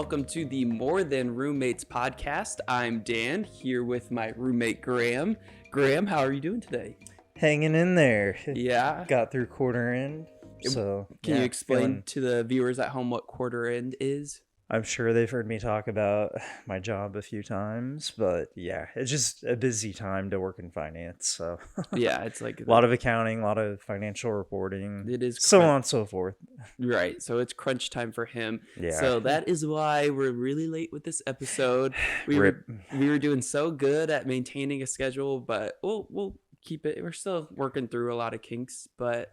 welcome to the More Than Roommates podcast. I'm Dan, here with my roommate Graham. Graham, how are you doing today? Hanging in there. Yeah. Got through quarter end. So Can you explain to the viewers at home what quarter end is? I'm sure they've heard me talk about my job a few times, but yeah, it's just a busy time to work in finance. So Yeah, it's like a lot of accounting, a lot of financial reporting, it is so on and so forth. Right. So it's crunch time for him. Yeah. So that is why we're really late with this episode. We were doing so good at maintaining a schedule, but we'll keep it. We're still working through a lot of kinks, but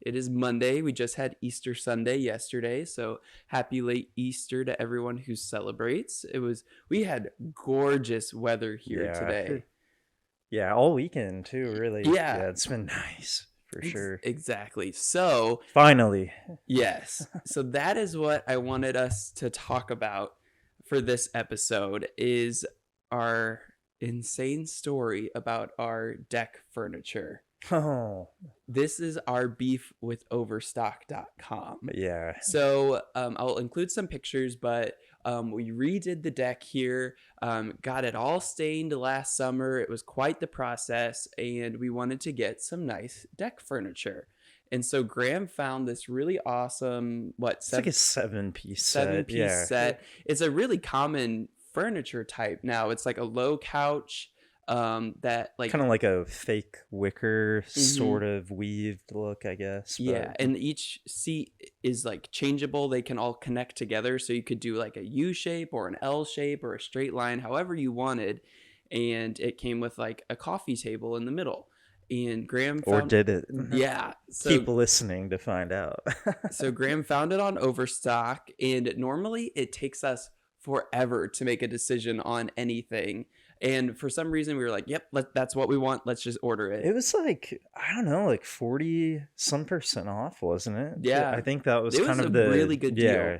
it is Monday. We just had Easter Sunday yesterday, so happy late Easter to everyone who celebrates. We had gorgeous weather here today. Yeah, all weekend too, really. Yeah, it's been nice for sure. Exactly. So finally. Yes. So that is what I wanted us to talk about for this episode is our insane story about our deck furniture. Oh, this is our beef with Overstock.com. Yeah. So I'll include some pictures, but we redid the deck here, got it all stained last summer. It was quite the process, and we wanted to get some nice deck furniture. And so Graham found this really awesome, it's like a 7-piece set. 7-piece set. It's a really common furniture type now. It's like a low couch. That like kind of like a fake wicker sort of weaved look, I guess. But... Yeah, and each seat is like changeable. They can all connect together, so you could do like a U shape or an L shape or a straight line, however you wanted. And it came with like a coffee table in the middle. And Graham found... Or did it? Yeah. So, keep listening to find out. So Graham found it on Overstock, and normally it takes us forever to make a decision on anything. And for some reason, we were like, yep, that's what we want. Let's just order it. It was like, I don't know, like 40% off, wasn't it? Yeah. I think that was kind of the really good deal. Yeah,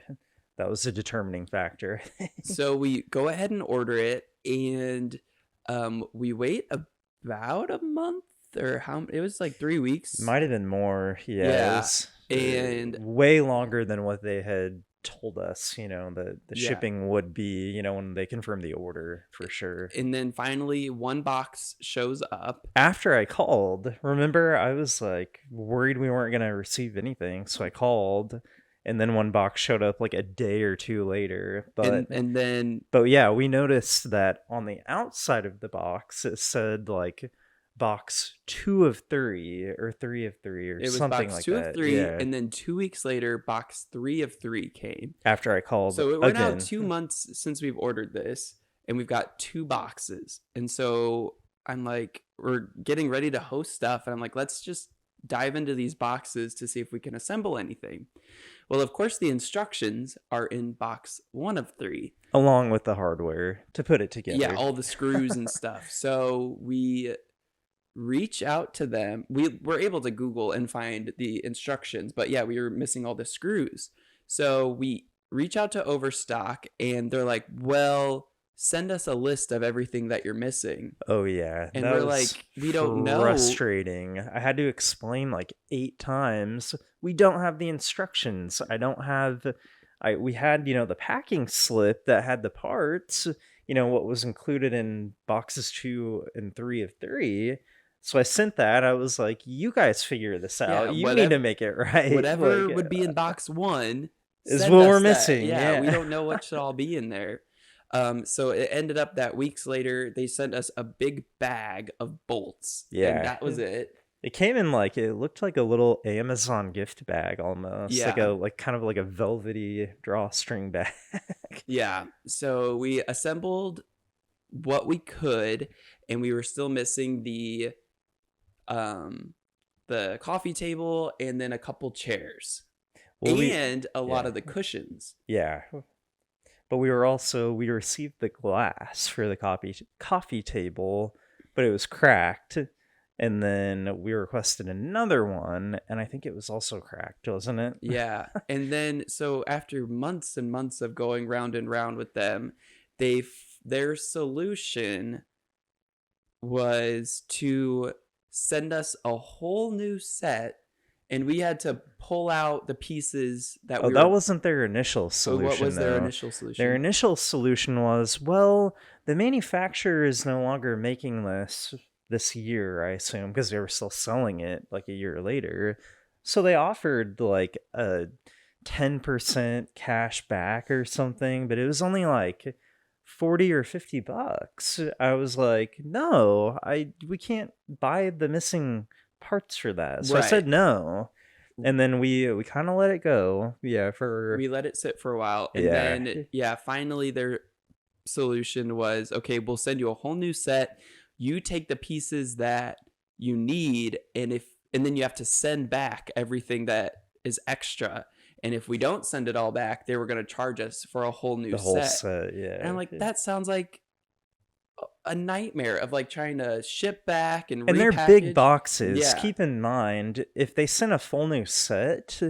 that was a determining factor. So we go ahead and order it, and we wait about a month or it was like 3 weeks. Might have been more. Yeah. It was, and way longer than what they had told us, the shipping would be, when they confirmed the order, for sure. And then finally one box shows up. After I called, remember, I was like worried we weren't going to receive anything, so I called, and then one box showed up like a day or two later. But yeah, we noticed that on the outside of the box it said like box 2 of 3 or 3 of 3 or something like that. It was box 2 of 3, and then 2 weeks later, box 3 of 3 came. After I called. So we're now 2 months since we've ordered this, and we've got 2 boxes. And so I'm like, we're getting ready to host stuff, and I'm like, let's just dive into these boxes to see if we can assemble anything. Well, of course, the instructions are in box 1 of 3. Along with the hardware to put it together. Yeah, all the screws and stuff. So we reach out to them. We were able to Google and find the instructions, but yeah, we were missing all the screws. So we reach out to Overstock, and they're like, well, send us a list of everything that you're missing. Oh yeah. And we're like, we don't know. Frustrating. I had to explain like 8 times. We don't have the instructions. We had, the packing slip that had the parts, what was included in boxes 2 and 3 of 3. So I sent that. I was like, you guys figure this out. You need to make it right. Whatever would be in box 1 is what we're missing. Yeah, we don't know what should all be in there. So it ended up that weeks later, they sent us a big bag of bolts. Yeah. And that was it. It came in it looked like a little Amazon gift bag almost. Yeah. Like kind of like a velvety drawstring bag. Yeah. So we assembled what we could, and we were still missing the coffee table and then a couple chairs. Well, and a lot of the cushions. Yeah. But we received the glass for the coffee table, but it was cracked. And then we requested another one, and I think it was also cracked, wasn't it? Yeah. And then, so after months and months of going round and round with them, their solution was to send us a whole new set and we had to pull out the pieces that that wasn't their initial solution. What was their initial solution? Their initial solution was, well, the manufacturer is no longer making this year, I assume, because they were still selling it like a year later. So they offered like a 10% cash back or something, but it was only like 40 or 50 bucks. I was like, no, we can't buy the missing parts for that. So I said no. And then we kind of let it go. Yeah, we let it sit for a while. And then finally their solution was, okay, we'll send you a whole new set. You take the pieces that you need, and then you have to send back everything that is extra. And if we don't send it all back, they were going to charge us for a whole new set. Yeah. And I'm like, that sounds like a nightmare of like trying to ship back and they're big boxes. Yeah. Keep in mind, if they sent a full new set,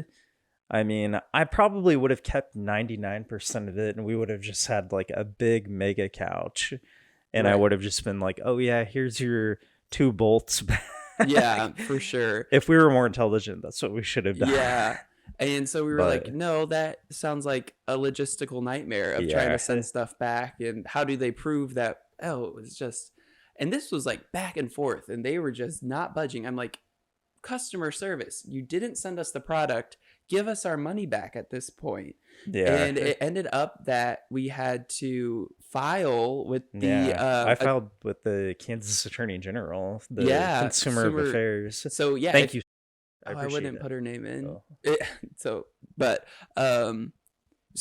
I mean, I probably would have kept 99% of it, and we would have just had like a big mega couch, and I would have just been like, oh yeah, here's your 2 bolts back. Yeah, for sure. If we were more intelligent, that's what we should have done. Yeah. And so we were like, no, that sounds like a logistical nightmare of trying to send stuff back. And how do they prove that? Oh, it was just, and this was like back and forth, and they were just not budging. I'm like, customer service, you didn't send us the product. Give us our money back at this point. Yeah. And it ended up that we had to file with the I filed with the Kansas Attorney General, the Consumer Affairs. So yeah, thank you. I wouldn't put her name in. So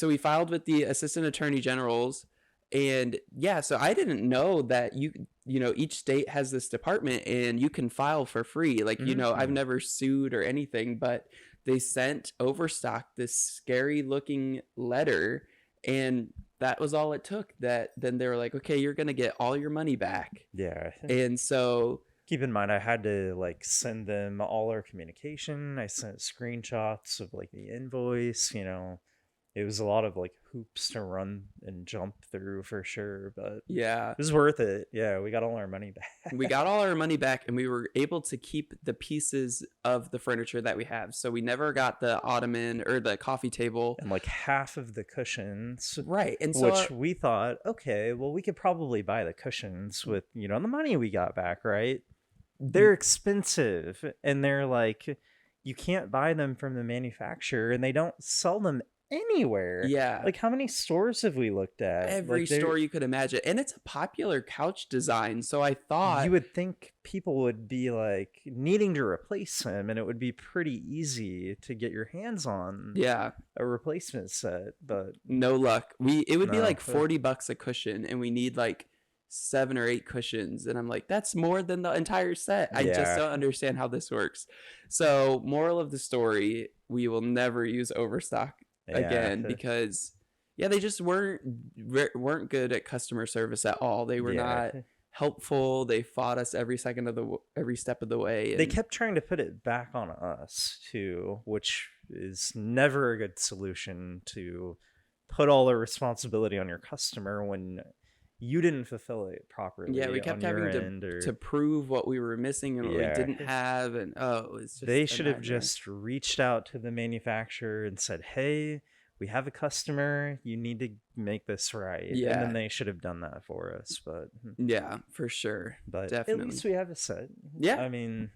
we filed with the Assistant Attorney Generals, and so I didn't know that you know each state has this department and you can file for free. Like, you know, I've never sued or anything, but they sent Overstock this scary looking letter, and that was all it took. That then they were like, okay, you're going to get all your money back. Yeah. And so keep in mind, I had to like send them all our communication. I sent screenshots of like the invoice, you know. It was a lot of like hoops to run and jump through for sure, but yeah, it was worth it. Yeah, we got all our money back. We got all our money back, and we were able to keep the pieces of the furniture that we have. So we never got the ottoman or the coffee table, and like half of the cushions, right? And so which we thought, okay, well, we could probably buy the cushions with, you know, the money we got back, right? They're expensive, and they're like, you can't buy them from the manufacturer, and they don't sell them anywhere. Yeah. Like, how many stores have we looked at? Every store you could imagine. And it's a popular couch design. So I thought you would think people would be like needing to replace them, and it would be pretty easy to get your hands on a replacement set, but no luck. It would be like $40 a cushion, and we need like 7 or 8 cushions, and I'm like, that's more than the entire set. I just don't understand how this works. So moral of the story, we will never use Overstock again, because they just weren't good at customer service at all. They were not helpful. They fought us every step of the way, and they kept trying to put it back on us too, which is never a good solution, to put all the responsibility on your customer when you didn't fulfill it properly. Yeah, we kept having to prove what we were missing and what we didn't have, and it's just they should have just reached out to the manufacturer and said, hey, we have a customer, you need to make this right. And then they should have done that for us. But yeah, for sure. But definitely, at least we have a set. Yeah, I mean,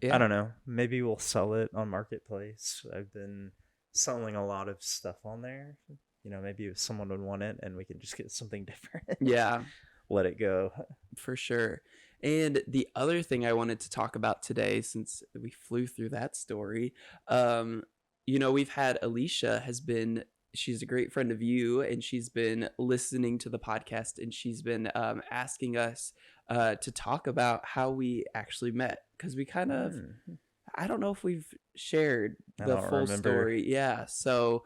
I don't know, maybe we'll sell it on Marketplace. I've been selling a lot of stuff on there. You know, maybe if someone would want it and we can just get something different. Yeah. Let it go. For sure. And the other thing I wanted to talk about today, since we flew through that story, you know, we've had Alicia she's a great friend of you, and she's been listening to the podcast, and she's been asking us to talk about how we actually met. Because we kind of, I don't know if we've shared the full story. Yeah. So,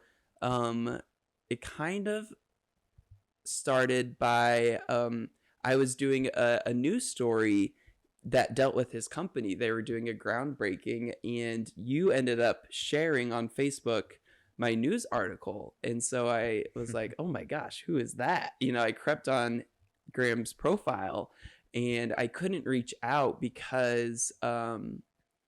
it kind of started by I was doing a news story that dealt with his company. They were doing a groundbreaking, and you ended up sharing on Facebook my news article. And so I was like, oh my gosh, who is that? You know, I crept on Graham's profile, and I couldn't reach out because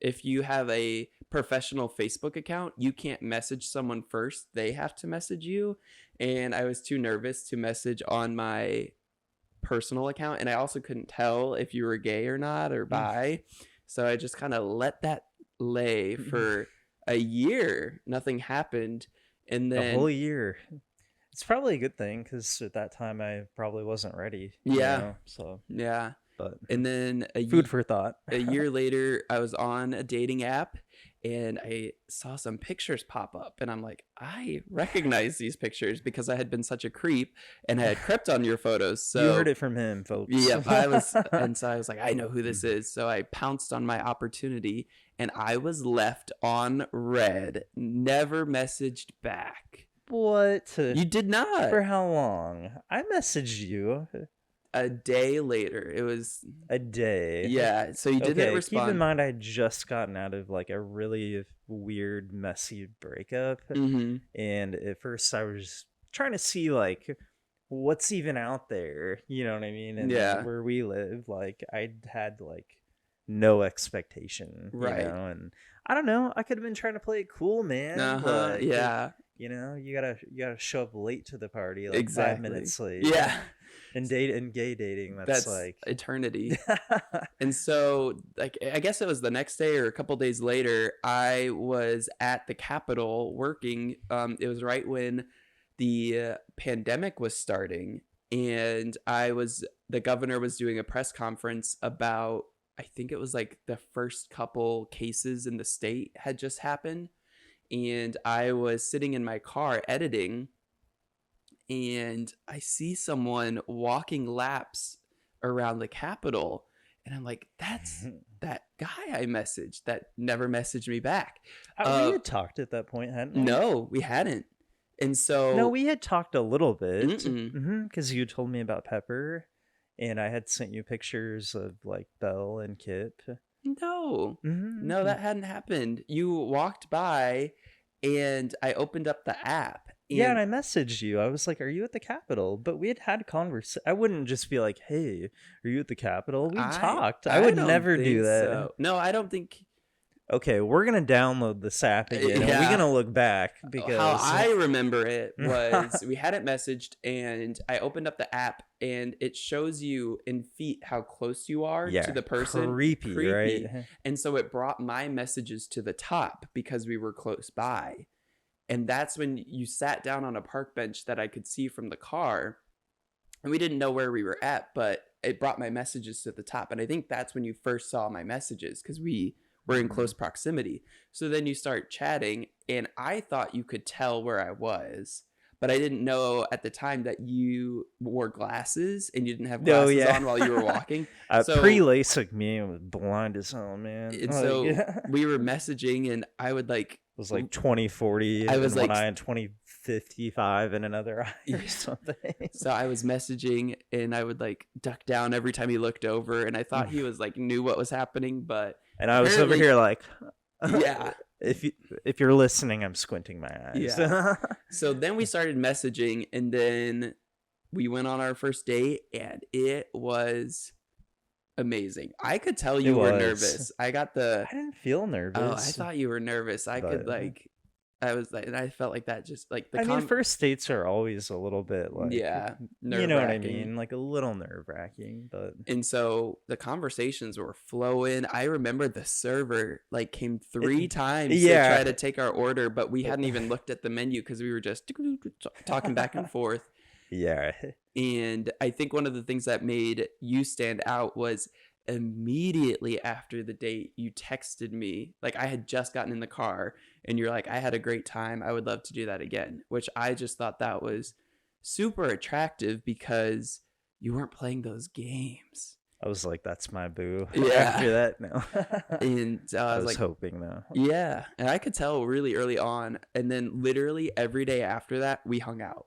if you have a professional Facebook account, you can't message someone first. They have to message you. And I was too nervous to message on my personal account. And I also couldn't tell if you were gay or not or bi. So I just kind of let that lay for a year. Nothing happened. And then a whole year. It's probably a good thing because at that time I probably wasn't ready. So yeah. But and then food for thought. A year later, I was on a dating app and I saw some pictures pop up, and I'm like, I recognize these pictures because I had been such a creep and I had crept on your photos. So you heard it from him, folks. Yeah, and so I was like, I know who this is. So I pounced on my opportunity, and I was left on red. Never messaged back. What? You did not. For how long? I messaged you. A day later. It was a day. Yeah, so you didn't respond. Keep in mind I had just gotten out of like a really weird, messy breakup. And at first I was trying to see like what's even out there, you know what I mean? And where we live, like I had like no expectation, right? You know? And I don't know, I could have been trying to play it cool, man. But, you know, you gotta show up late to the party, like 5 minutes late. Yeah. And gay dating, that's like eternity. And so, like, I guess it was the next day or a couple days later, I was at the Capitol working. It was right when the pandemic was starting, and the governor was doing a press conference about, I think it was like the first couple cases in the state had just happened, and I was sitting in my car editing. And I see someone walking laps around the Capitol. And I'm like, that's that guy I messaged that never messaged me back. We had talked at that point, hadn't we? No, we hadn't. And so... No, we had talked a little bit. Because you told me about Pepper. And I had sent you pictures of like Belle and Kip. No. No, that hadn't happened. You walked by and I opened up the app. And I messaged you. I was like, are you at the Capitol? But we had conversation. I wouldn't just be like, hey, are you at the Capitol? We talked. I would never do that. So. No, I don't think... Okay, we're going to download this app again. And we're going to look back. Because how I remember it was we had it messaged and I opened up the app and it shows you in feet how close you are to the person. Creepy, right? And so it brought my messages to the top because we were close by. And that's when you sat down on a park bench that I could see from the car. And we didn't know where we were at, but it brought my messages to the top. And I think that's when you first saw my messages because we were in close proximity. So then you start chatting and I thought you could tell where I was. But I didn't know at the time that you wore glasses and you didn't have glasses on while you were walking. So, pre-LASIK me, I was blind as hell, man. And so we were messaging and I would like... It was like 20/40 I was in like, one eye and 20/55 in another eye or something. So I was messaging and I would like duck down every time he looked over and I thought he was like knew what was happening, but and I was over here like yeah. If you're listening, I'm squinting my eyes. Yeah. So then we started messaging and then we went on our first date and it was amazing. I could tell you were nervous. I didn't feel nervous. Oh, I thought you were nervous. I was like, and I felt like that just like I mean, first dates are always a little bit like, nerve-wracking. You know what I mean? Like a little nerve-wracking, but. And so the conversations were flowing. I remember the server like came 3 times to try to take our order, but we hadn't even looked at the menu because we were just talking back and forth. Yeah. And I think one of the things that made you stand out was immediately after the date, you texted me. Like I had just gotten in the car and you're like, I had a great time. I would love to do that again, which I just thought that was super attractive because you weren't playing those games. I was like, that's my boo. Yeah. After that, no. And I was like, hoping though. Yeah. And I could tell really early on. And then literally every day after that, we hung out.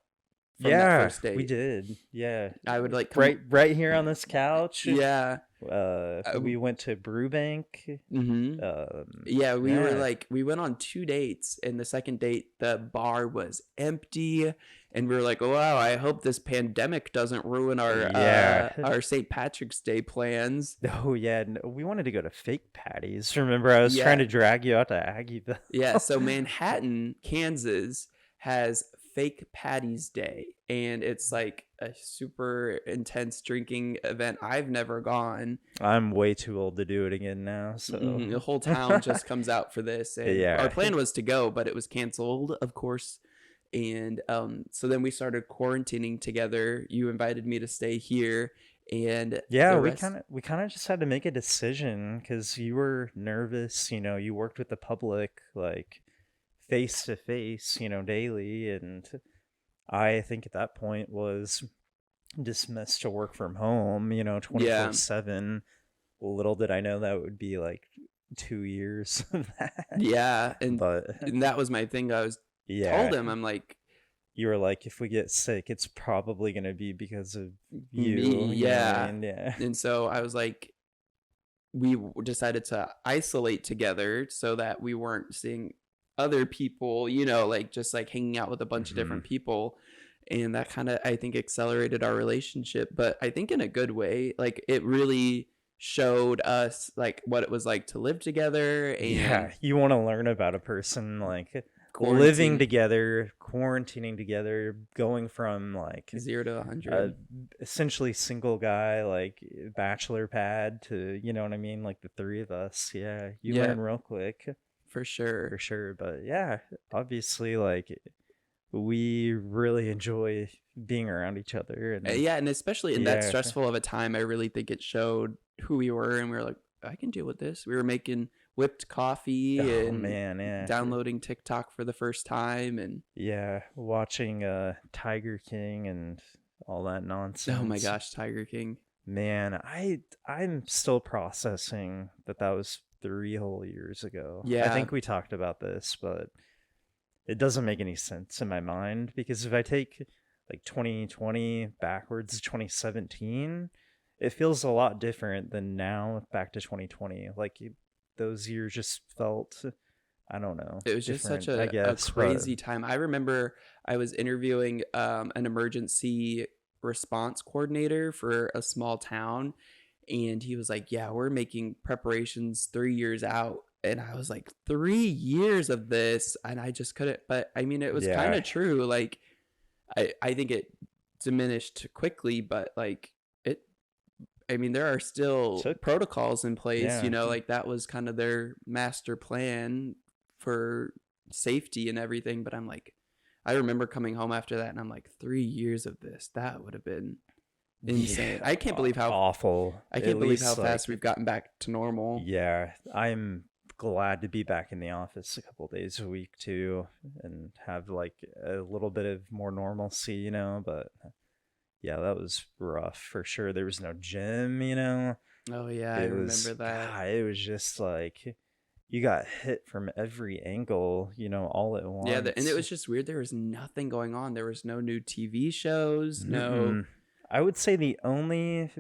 That first date. We did. Yeah. I would like right here on this couch. Yeah. We went to Brewbank. We were like, we went on 2 dates, and the second date the bar was empty and we were like, oh, wow, I hope this pandemic doesn't ruin our St. Patrick's Day plans. Oh yeah, no, we wanted to go to Fake Patty's. Remember, I was trying to drag you out to Aggieville. Yeah, so Manhattan, Kansas has Fake Patty's Day, and it's like a super intense drinking event. I've never gone. I'm way too old to do it again now, so the whole town just comes out for this, and our plan was to go, but it was canceled, of course. And so then we started quarantining together. You invited me to stay here, and we kind of just had to make a decision because you were nervous. You worked with the public like face to face, daily, and I think at that point was dismissed to work from home, 24/7. Little did I know that would be like 2 years of that. Yeah, and that was my thing. I was told him, I'm like, you were like, if we get sick, it's probably gonna be because of you. Me, yeah. And so I was like, we decided to isolate together so that we weren't seeing other people, like just like hanging out with a bunch of different people. And that kind of, I think, accelerated our relationship, but I think in a good way. Like, it really showed us like what it was like to live together. And you want to learn about a person like living together, quarantining together, going from like 0 to 100, essentially single guy, like bachelor pad, to, you know what I mean, like the three of us. You learn real quick. For sure. But obviously, like, we really enjoy being around each other, and and especially in that stressful of a time, I really think it showed who we were, and we were like, I can deal with this. We were making whipped coffee and downloading TikTok for the first time, and watching Tiger King and all that nonsense. Oh my gosh, Tiger King. Man, I'm still processing that was 3 whole years ago. I think we talked about this, but it doesn't make any sense in my mind, because if I take like 2020 backwards to 2017, it feels a lot different than now back to 2020. Like, those years just felt, I don't know. It was just such a crazy time. I remember I was interviewing an emergency response coordinator for a small town, and he was like, yeah, we're making preparations 3 years out. And I was like, 3 years of this, and I just couldn't. But I mean, it was kind of true. Like, I think it diminished quickly, but like there are still protocols in place, like that was kind of their master plan for safety and everything. But I'm like, I remember coming home after that, and I'm like, 3 years of this, that would have been insane. I can't believe how awful. I can't believe how fast we've gotten back to normal. I'm glad to be back in the office a couple days a week too, and have like a little bit of more normalcy, but that was rough for sure. There was no gym, Oh yeah, I remember that. It was just like you got hit from every angle, all at once. And it was just weird. There was nothing going on. There was no new TV shows. No. I would say the only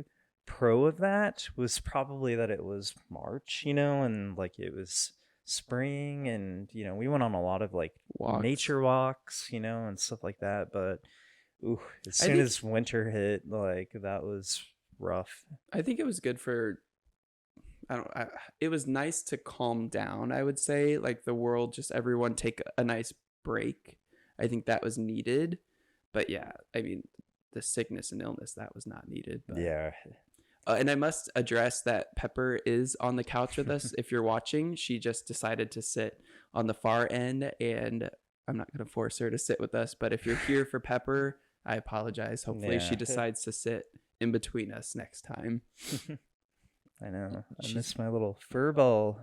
pro of that was probably that it was March, and like it was spring, and we went on a lot of like nature walks, and stuff like that. But as soon as winter hit, like that was rough. I think it was good for it was nice to calm down, I would say, like the world, just everyone take a nice break. I think that was needed. But the sickness and illness, that was not needed. But. And I must address that Pepper is on the couch with us. If you're watching, she just decided to sit on the far end, and I'm not going to force her to sit with us. But if you're here for Pepper, I apologize. Hopefully she decides to sit in between us next time. I know. I miss my little fur ball.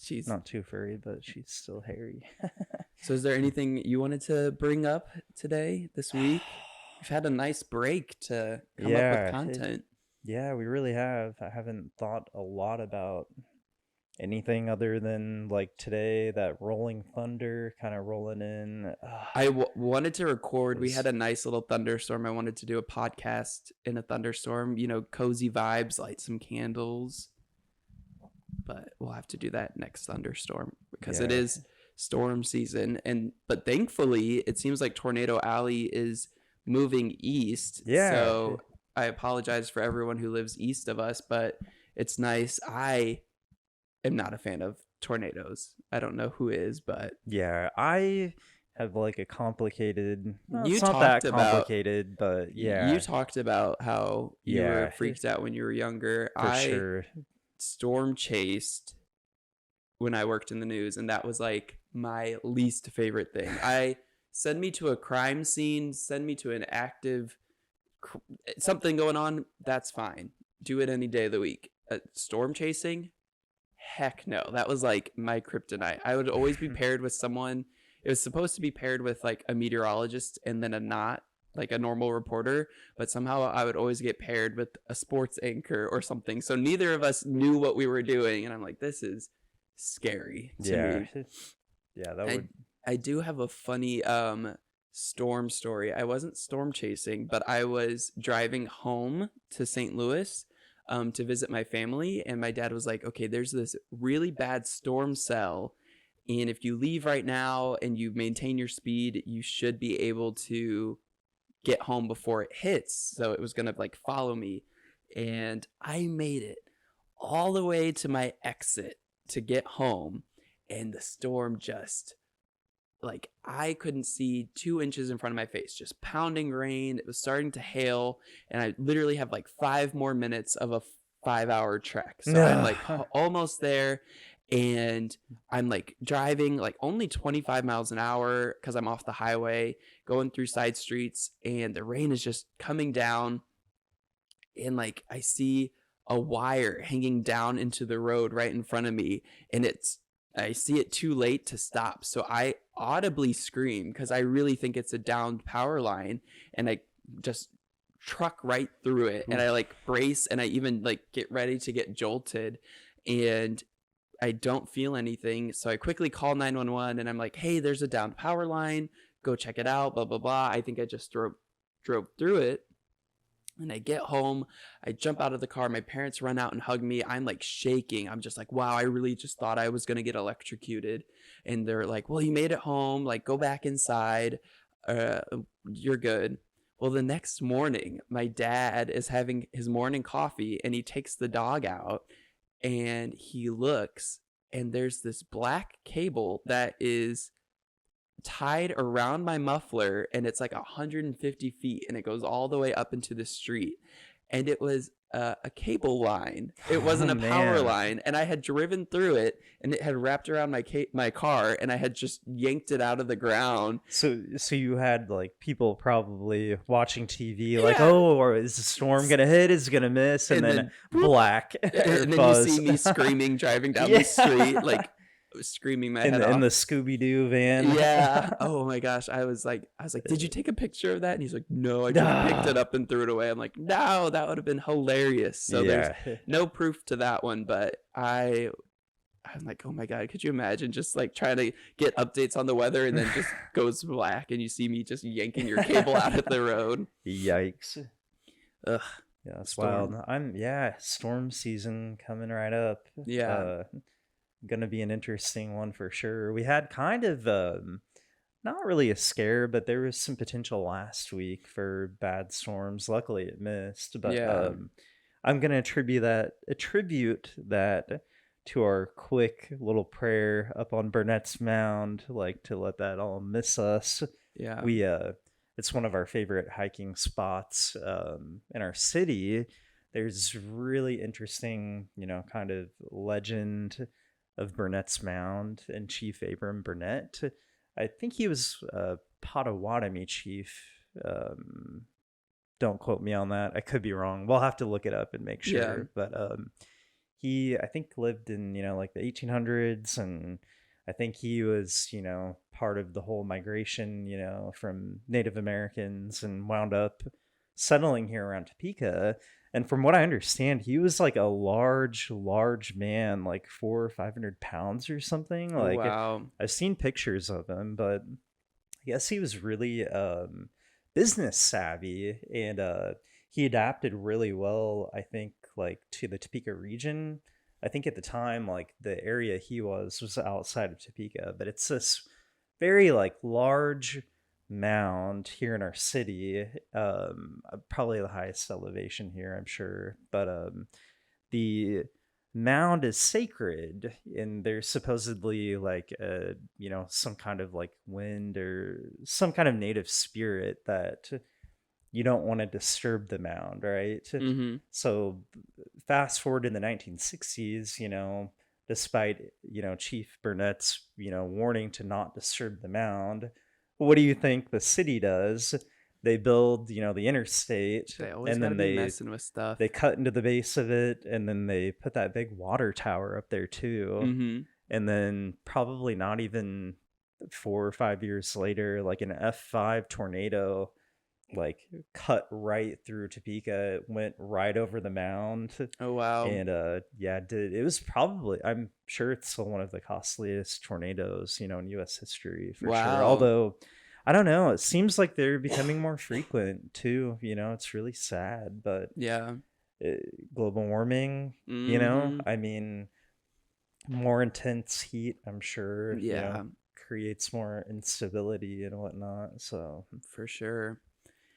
She's not too furry, but she's still hairy. So is there anything you wanted to bring up today, this week? We've had a nice break to come up with content. We really have. I haven't thought a lot about anything other than like today, that rolling thunder kind of rolling in. I wanted to record. We had a nice little thunderstorm. I wanted to do a podcast in a thunderstorm, cozy vibes, light some candles. But we'll have to do that next thunderstorm, because it is storm season. But thankfully, it seems like Tornado Alley is moving east. Yeah. So I apologize for everyone who lives east of us, but it's nice. I am not a fan of tornadoes. I don't know who is, but yeah, I have like a complicated. Well, you it's not that complicated, but yeah, you talked about how you were freaked out when you were younger. For sure. Storm chased when I worked in the news, and that was like my least favorite thing. Send me to a crime scene, send me to an active something going on, that's fine. Do it any day of the week. Storm chasing, heck no. That was like my kryptonite. I would always be paired with someone. It was supposed to be paired with like a meteorologist and then like a normal reporter, but somehow I would always get paired with a sports anchor or something. So neither of us knew what we were doing, and I'm like, this is scary to me. Yeah, that would. I do have a funny storm story. I wasn't storm chasing, but I was driving home to St. Louis to visit my family, and my dad was like, okay, there's this really bad storm cell, and if you leave right now and you maintain your speed, you should be able to get home before it hits. So it was gonna like follow me, and I made it all the way to my exit to get home, and the storm just, like, I couldn't see 2 inches in front of my face, just pounding rain. It was starting to hail, and I literally have like 5 more minutes of a 5-hour trek. So I'm like almost there, and I'm like driving like only 25 miles an hour because I'm off the highway, going through side streets, and the rain is just coming down, and like I see a wire hanging down into the road right in front of me, and I see it too late to stop. So I audibly scream because I really think it's a downed power line, and I just truck right through it. And I like brace, and I even like get ready to get jolted, and I don't feel anything. So I quickly call 911, and I'm like, hey, there's a downed power line. Go check it out, blah, blah, blah. I think I just drove through it. And I get home, I jump out of the car, my parents run out and hug me. I'm like shaking. I'm just like, wow, I really just thought I was going to get electrocuted. And they're like, well, you made it home. Like, go back inside. You're good. Well, the next morning, my dad is having his morning coffee, and he takes the dog out, and he looks, and there's this black cable that is tied around my muffler, and it's like 150 feet, and it goes all the way up into the street, and it was a cable line. It wasn't a power line, and I had driven through it, and it had wrapped around my car, and I had just yanked it out of the ground. So you had like people probably watching TV, like, oh, or is the storm gonna hit? Is it gonna miss? And then black, and then you see me screaming driving down the street, like screaming my head off. In the Scooby-Doo van. Yeah. Oh my gosh. I was like, did you take a picture of that? And he's like, no, I just picked it up and threw it away. I'm like, no, that would have been hilarious. So there's no proof to that one, but I'm like, oh my God, could you imagine just like trying to get updates on the weather, and then just goes black, and you see me just yanking your cable out of the road. Yikes. Ugh. Yeah, that's wild. Storm season coming right up. Yeah. Gonna be an interesting one for sure. We had kind of not really a scare, but there was some potential last week for bad storms. Luckily it missed, but I'm gonna attribute that to our quick little prayer up on Burnett's Mound, like to let that all miss us. Yeah, we it's one of our favorite hiking spots in our city. There's really interesting, kind of legend of Burnett's Mound and Chief Abram Burnett. I think he was a Potawatomi chief. Don't quote me on that. I could be wrong. We'll have to look it up and make sure. Yeah. But he, I think, lived in, like the 1800s, and I think he was, part of the whole migration, from Native Americans, and wound up settling here around Topeka. And from what I understand, he was like a large man, like 400 or 500 pounds or something. Like, wow. I've seen pictures of him, but I guess he was really business savvy, and he adapted really well, I think, like to the Topeka region. I think at the time, like the area he was outside of Topeka, but it's this very like large mound here in our city, probably the highest elevation here, I'm sure, but the mound is sacred, and there's supposedly like some kind of like wind or some kind of native spirit that you don't want to disturb the mound, right? Mm-hmm. So fast forward in the 1960s, despite Chief Burnett's warning to not disturb the mound, what do you think the city does? They build the interstate, and then they messing with stuff. They cut into the base of it, and then they put that big water tower up there too. Mm-hmm. And then probably not even 4 or 5 years later, like an F5 tornado like cut right through Topeka. It went right over the mound. Oh wow. And it was probably, I'm sure it's still one of the costliest tornadoes in US history for sure. Although I don't know, it seems like they're becoming more frequent too. It's really sad, but yeah, global warming, I mean, more intense heat, I'm sure, creates more instability and whatnot. So for sure.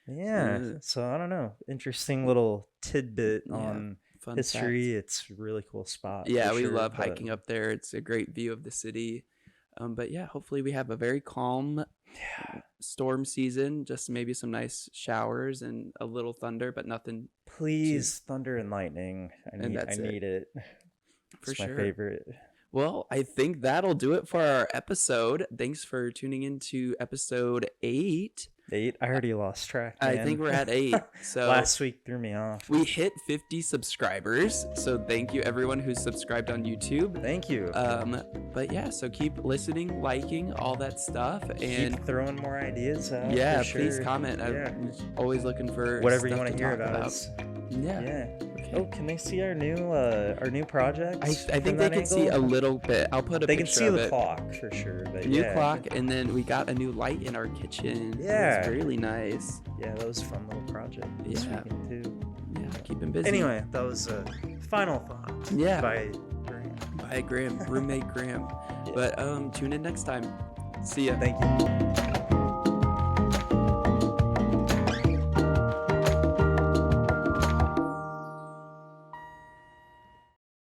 Yeah. So I don't know. Interesting little tidbit on fun history. Facts. It's a really cool spot. Yeah, we love hiking up there. It's a great view of the city. But yeah, hopefully we have a very calm storm season. Just maybe some nice showers and a little thunder, but nothing. Please, thunder and lightning. I need it. For sure. My favorite. Well, I think that'll do it for our episode. Thanks for tuning in to episode 8. 8? I already lost track, man. I think we're at 8. So last week threw me off. We hit 50 subscribers, so thank you everyone who's subscribed on YouTube. Thank you. But yeah, so keep listening, liking, all that stuff, and keep throwing more ideas out. Yeah, please comment. I'm always looking for whatever you want to hear about. Yeah. Oh, can they see our new project? I think they can see a little bit. I'll put a picture of it. They can see the clock for sure. But new clock, and then we got a new light in our kitchen. Yeah. It's really nice. Yeah, that was a fun little project this weekend too. Yeah, keeping busy. Anyway, that was a final thought. Yeah. By Graham, roommate Graham. Yeah. But tune in next time. See ya. Thank you.